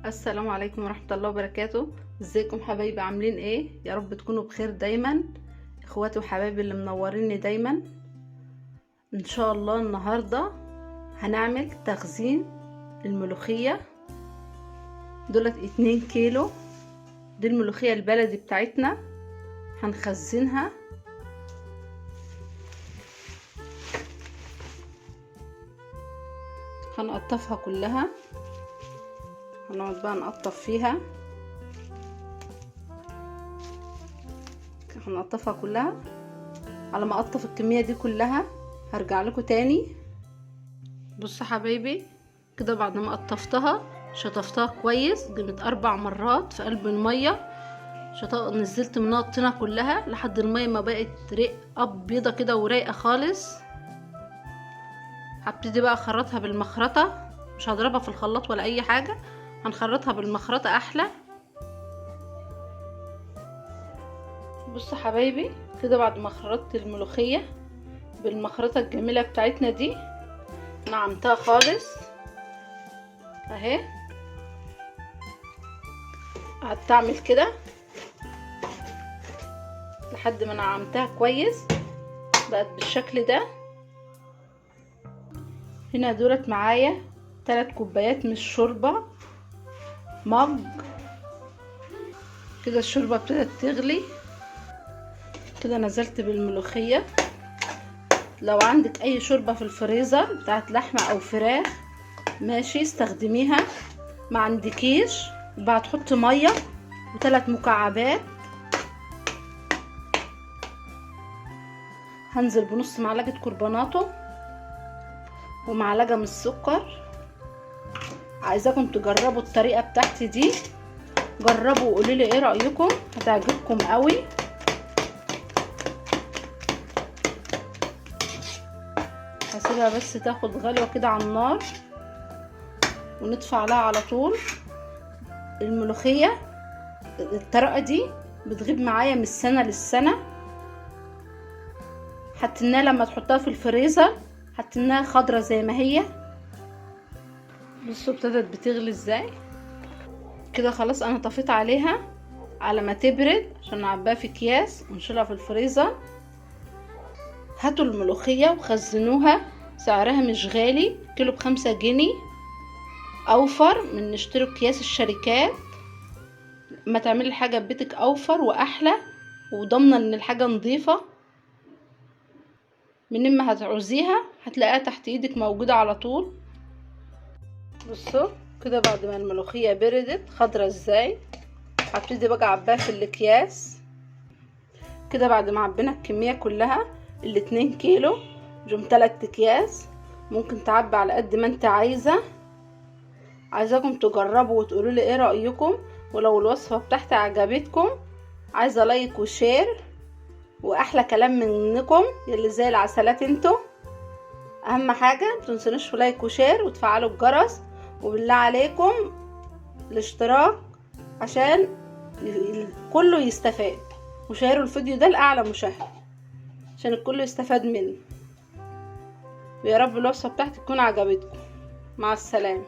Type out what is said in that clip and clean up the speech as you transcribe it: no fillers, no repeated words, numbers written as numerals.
السلام عليكم ورحمة الله وبركاته. ازيكم حبايبي؟ عاملين ايه؟ يا رب تكونوا بخير دايما، اخواتي وحبايبي اللي منوريني دايما. ان شاء الله النهاردة هنعمل تخزين الملوخية. دولت 2 كيلو، دي الملوخية البلدي بتاعتنا، هنخزنها. هنقطفها كلها، هنقعد بقى نقطف فيها، هنقطفها كلها. على ما اقطف الكمية دي كلها هرجع لكم تاني. بصوا حبايبي كده، بعد ما قطفتها شطفتها كويس، جبت 4 مرات في قلب المية، نزلت منها الطينة كلها لحد المية ما بقت رقة بيضة كده ورايقة خالص. هبتدي بقى اخرطها بالمخرطة، مش هضربها في الخلاط ولا اي حاجة، هنخرطها بالمخرطة احلى. بصوا حبايبي كده، بعد ما خرطت الملوخية بالمخرطة الجميلة بتاعتنا دي، نعمتها خالص اهي. قعدت اعمل كده لحد ما نعمتها كويس، بقت بالشكل ده. هنا دولت معايا 3 كوبايات من الشوربة، مج كده. الشوربة ابتدت تغلي كده، نزلت بالملوخية. لو عندك اي شوربة في الفريزر بتاعت لحمة او فراخ ماشي استخدميها، ما عندكيش يبقى هتحطي مية و3 مكعبات. هنزل بنص معلقة كربوناتو ومعلقة من السكر. عايزاكم تجربوا الطريقة بتاعتي دي، جربوا وقولوا لي ايه رأيكم، هتعجبكم قوي. هسيبها بس تاخد غلوة كده على النار ونطفي عليها على طول. الملوخية الطريقة دي بتغيب معايا من السنة للسنة، حتى لما تحطها في الفريزر حتى خضرة زي ما هي. بصوا ابتدت بتغلي ازاي كده. خلاص انا طفيت عليها على ما تبرد عشان نعبيها في اكياس ونشيلها في الفريزر. هاتوا الملوخية وخزنوها، سعرها مش غالي، كيلو ب5 جنيه، اوفر من نشتري اكياس الشركات. ما تعملي الحاجة ببيتك اوفر واحلى، وضامنة ان الحاجة نظيفة. من ما هتعوزيها هتلاقيها تحت ايدك موجودة على طول. بصوا كده بعد ما الملوخية بردت خضرة ازاي، هبتدي بقى اعبيها في الاكياس كده. بعد ما عبينا الكمية كلها، ال2 كيلو جم 3 اكياس، ممكن تعبي على قد ما انت عايزة. عايزاكم تجربوا وتقولوا لي ايه رأيكم، ولو الوصفة بتاعتي عجبتكم عايزة لايك وشير واحلى كلام منكم يلي زي العسلات انتوا. اهم حاجة متنسونوش في لايك وشير وتفعلوا الجرس، وبالله عليكم الاشتراك عشان كله يستفاد، وشيروا الفيديو ده لأعلى مشاهدة عشان الكل يستفاد منه. ويا رب الوصفة بتاعتي تكون عجبتكم. مع السلامة.